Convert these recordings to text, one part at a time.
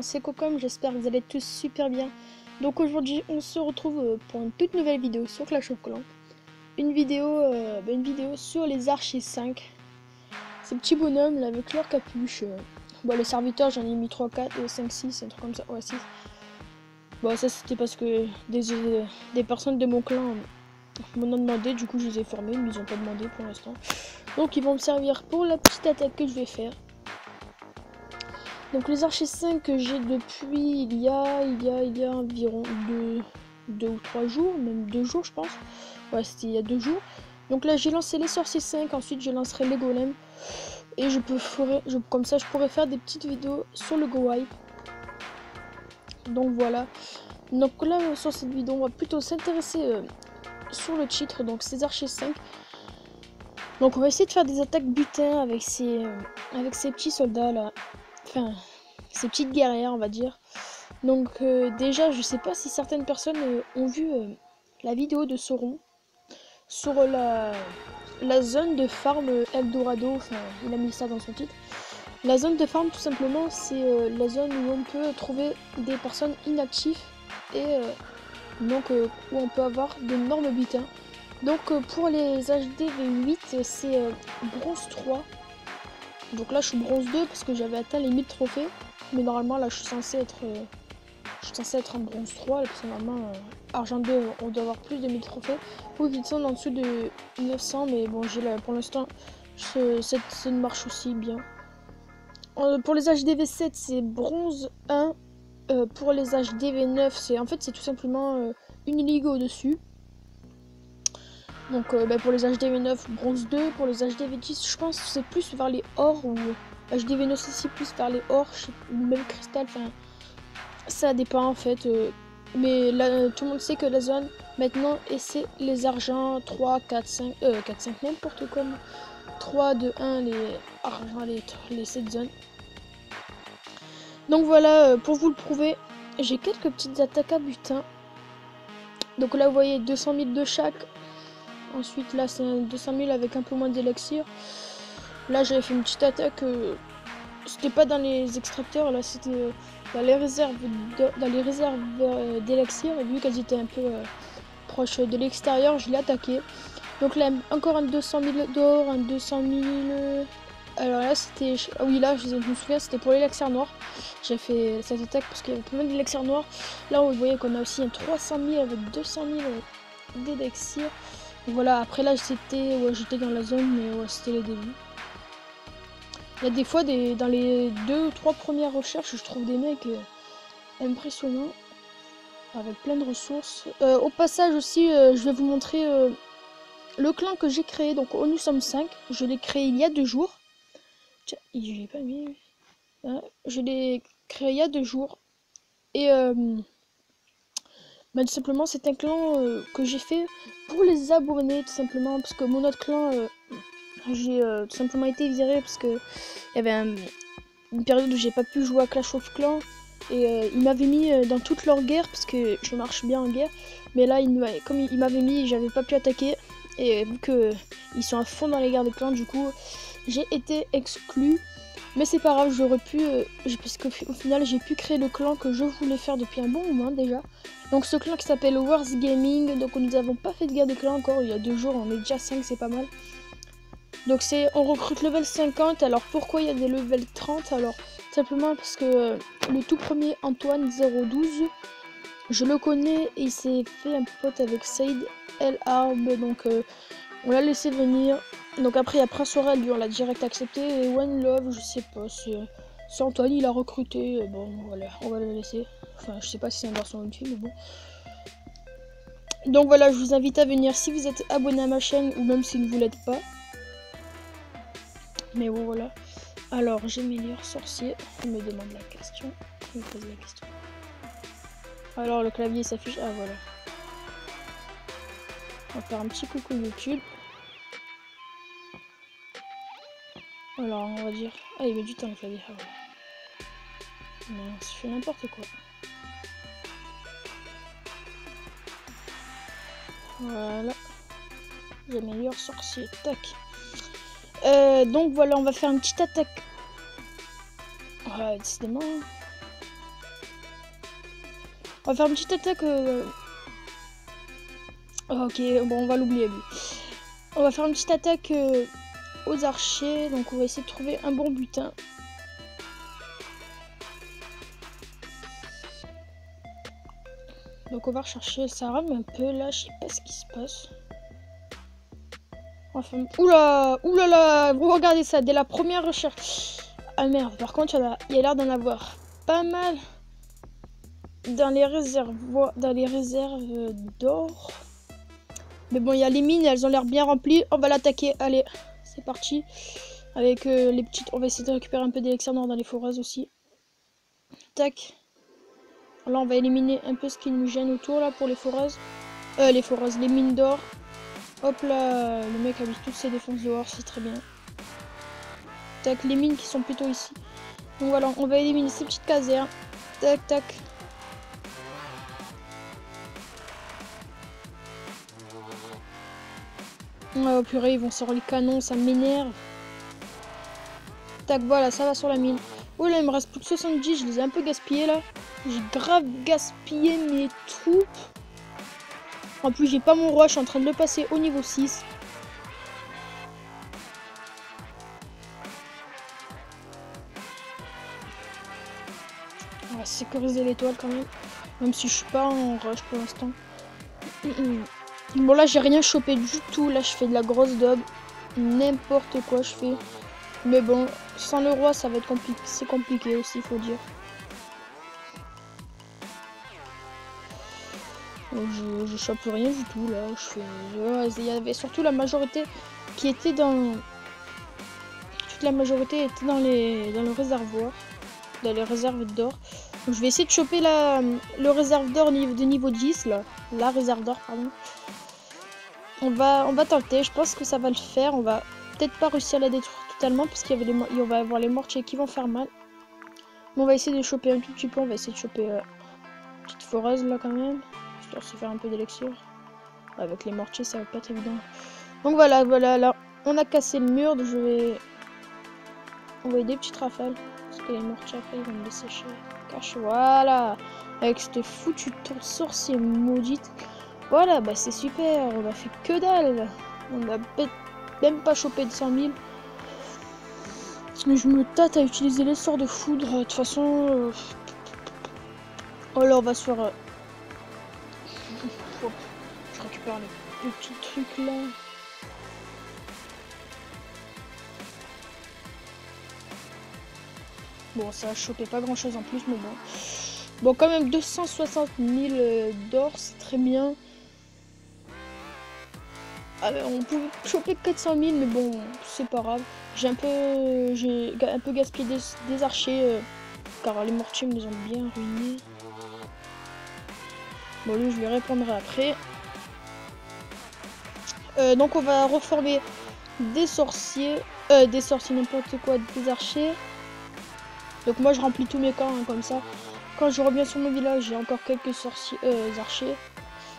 c'est Cocom, j'espère que vous allez tous super bien. Donc aujourd'hui on se retrouve pour une toute nouvelle vidéo sur Clash of Clans. Une vidéo sur les archers 5. Ces petits bonhommes là avec leur capuche. Bon, les serviteurs j'en ai mis 3, 4, 5, 6, un truc comme ça, ouais 6. Bon, ça c'était parce que des personnes de mon clan m'en ont demandé, du coup je les ai formés, mais ils ont pas demandé pour l'instant. Donc ils vont me servir pour la petite attaque que je vais faire. Donc les archers 5 que j'ai depuis il y a environ 2 ou 3 jours, même 2 jours je pense. Ouais, c'était il y a 2 jours. Donc là j'ai lancé les sorciers 5, ensuite je lancerai les golems. Et comme ça je pourrais faire des petites vidéos sur le go wipe. Donc voilà. Donc là sur cette vidéo on va plutôt s'intéresser sur le titre, donc ces archers 5. Donc on va essayer de faire des attaques butin avec ces petits soldats là. Enfin, ces petites guerrières on va dire. Donc déjà je sais pas si certaines personnes ont vu la vidéo de Sauron sur la zone de farm Eldorado. Enfin il a mis ça dans son titre. La zone de farm tout simplement c'est la zone où on peut trouver des personnes inactives et donc où on peut avoir d'énormes butins. Donc pour les HD V8 c'est bronze 3. Donc là je suis bronze 2 parce que j'avais atteint les 1000 trophées. Mais normalement là je suis censé être en bronze 3 là, parce que normalement argent 2 on doit avoir plus de 1000 trophées. Ou qu'ils sont en dessous de 900, mais bon j'ai là pour l'instant ça marche aussi bien. Pour les HD V7 c'est bronze 1. Pour les HD V9 c'est tout simplement une ligue au dessus. Donc pour les HD V9 bronze 2, pour les HD V10 je pense que c'est plus vers les or, ou HD V9 aussi plus vers les or, ou même cristal, enfin ça dépend en fait. Mais là tout le monde sait que la zone maintenant et c'est les argents 3, 4, 5, 4, 5 n'importe quoi. 3, 2, 1 les argents, les 7 zones. Donc voilà, pour vous le prouver, j'ai quelques petites attaques à butin. Donc là vous voyez 200 000 de chaque. Ensuite là c'est un 200 000 avec un peu moins d'élixir. Là j'avais fait une petite attaque, c'était pas dans les extracteurs, là c'était dans les réserves d'élixir. Et vu qu'elles étaient un peu proches de l'extérieur, je l'ai attaqué. Donc là encore un 200 000 d'or, un 200 000... Alors là c'était... Oui là je me souviens c'était pour l'élixir noir. J'ai fait cette attaque parce qu'il y avait pas mal d'élixir noir. Là vous voyez qu'on a aussi un 300 000 avec 200 000 d'élixir. Voilà, après là j'étais dans la zone, mais ouais, c'était les débuts. Il y a des fois dans les 2 ou 3 premières recherches je trouve des mecs impressionnants avec plein de ressources. Au passage aussi je vais vous montrer le clan que j'ai créé. Donc nous sommes 5, je l'ai créé il y a 2 jours. Tiens, je l'ai pas mis. Je l'ai créé il y a 2 jours. Et tout simplement c'est un clan que j'ai fait pour les abonnés, tout simplement parce que mon autre clan j'ai tout simplement été viré parce que il y avait une période où j'ai pas pu jouer à Clash of Clans et ils m'avaient mis dans toute leur guerre parce que je marche bien en guerre, mais là comme ils m'avaient mis j'avais pas pu attaquer, et vu que ils sont à fond dans les guerres de clans, du coup j'ai été exclu. Mais c'est pas grave, j'aurais pu, parce qu'au final j'ai pu créer le clan que je voulais faire depuis un bon moment déjà. Donc ce clan qui s'appelle Wars Gaming. Donc nous n'avons pas fait de guerre de clan encore, il y a 2 jours, on est déjà 5, c'est pas mal. Donc on recrute level 50, alors pourquoi il y a des level 30? Alors simplement parce que le tout premier Antoine 012, je le connais et il s'est fait un pote avec Said El Arb, donc on l'a laissé venir. Donc après il y a Prince Aurel, lui on l'a direct accepté, et One Love je sais pas, c'est Antoine, il a recruté, bon voilà, on va le laisser. Enfin je sais pas si c'est un garçon ou une fille, mais bon. Donc voilà, je vous invite à venir si vous êtes abonné à ma chaîne, ou même si vous ne l'êtes pas. Mais bon voilà. Alors j'ai meilleur sorcier, il me demande la question, il me pose la question. Alors le clavier s'affiche, ah voilà. On va faire un petit coucou YouTube. Alors on va dire, ah il met du temps le clavier, ah voilà. Non, je fais n'importe quoi. Voilà. J'ai meilleur sorcier, tac. Donc voilà, on va faire une petite attaque. Ouais, décidément. On va faire une petite attaque. Ok, bon, on va l'oublier lui. On va faire une petite attaque aux archers. Donc on va essayer de trouver un bon butin. Donc on va rechercher. Ça rame un peu là, je sais pas ce qui se passe. Enfin, oula, oulala, vous regardez ça dès la première recherche. Ah merde, par contre il y a l'air d'en avoir pas mal dans les réservoirs, dans les réserves d'or. Mais bon, il y a les mines, elles ont l'air bien remplies. On va l'attaquer, allez, c'est parti. Avec les petites, on va essayer de récupérer un peu d'élixir noir dans les forêts aussi. Tac. Là, on va éliminer un peu ce qui nous gêne autour là pour les forêts. Les mines d'or. Hop là, le mec a mis toutes ses défenses dehors, c'est très bien. Tac, les mines qui sont plutôt ici. Donc voilà, on va éliminer ces petites casernes. Tac, tac. Oh purée, ils vont sortir les canons, ça m'énerve. Tac, voilà, ça va sur la mine. Oh là, il me reste plus de 70, je les ai un peu gaspillés là. J'ai grave gaspillé mes troupes. En plus, j'ai pas mon roi, je suis en train de le passer au niveau 6. On va sécuriser l'étoile quand même. Même si je suis pas en rush pour l'instant. Bon là j'ai rien chopé du tout. Là je fais de la grosse daube. N'importe quoi je fais. Mais bon, sans le roi ça va être compliqué. C'est compliqué aussi, faut dire. Je chope rien du tout là. Il y avait surtout la majorité qui était dans... Toute la majorité était dans le réservoir. Dans les réserves d'or. Donc je vais essayer de choper le réserve d'or de niveau 10 là. La réserve d'or pardon. On va tenter, je pense que ça va le faire. On va peut-être pas réussir à la détruire totalement parce qu'il y avait on va avoir les mortiers qui vont faire mal. Mais on va essayer de choper un tout petit peu. On va essayer de choper une petite foreuse là quand même. Histoire de se faire un peu d'élixir. Avec les mortiers ça va pas être évident. Donc voilà, là on a cassé le mur. Je vais envoyer des petites rafales. Parce que les mortiers après ils vont me les sécher. Cache, voilà. Avec cette foutue tour sorcier maudite. Voilà, bah c'est super, on a fait que dalle. On a même pas chopé de 100 000. Mais je me tâte à utiliser les sorts de foudre. De toute façon... Oh là, on va se faire... Je récupère les petits trucs là. Bon, ça a chopé pas grand chose en plus, mais bon. Bon, quand même 260 000 d'or, c'est très bien. On pouvait choper 400 000, mais bon, c'est pas grave. J'ai un peu gaspillé des archers, car les mortiers me les ont bien ruinés. Bon, lui, je lui répondrai après. Donc, on va reformer des sorciers, n'importe quoi, des archers. Donc, moi, je remplis tous mes camps, hein, comme ça. Quand je reviens sur mon village, j'ai encore quelques archers.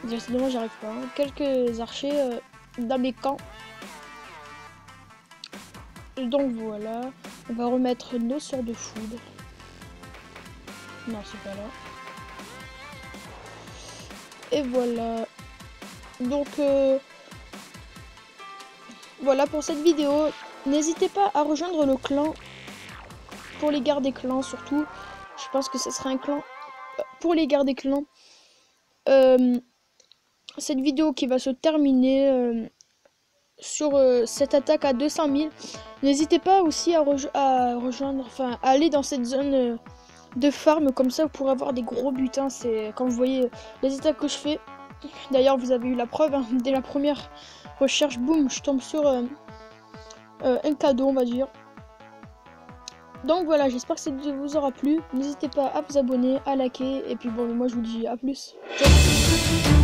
Décidément, j'arrive pas. Hein. Quelques archers dans mes camps. Donc voilà, on va remettre nos sorts de foudre. Non, c'est pas là. Et voilà. Donc voilà pour cette vidéo. N'hésitez pas à rejoindre le clan. Pour les gardes des clans surtout. Je pense que ce sera un clan pour les gardes des clans. Cette vidéo qui va se terminer sur cette attaque à 200 000. N'hésitez pas aussi à rejoindre, enfin à aller dans cette zone de farm, comme ça vous pourrez avoir des gros butins. C'est comme vous voyez les attaques que je fais. D'ailleurs vous avez eu la preuve, hein, dès la première recherche, boum, je tombe sur un cadeau on va dire. Donc voilà, j'espère que cette vidéo vous aura plu. N'hésitez pas à vous abonner, à liker, et puis bon moi je vous dis à plus. Ciao.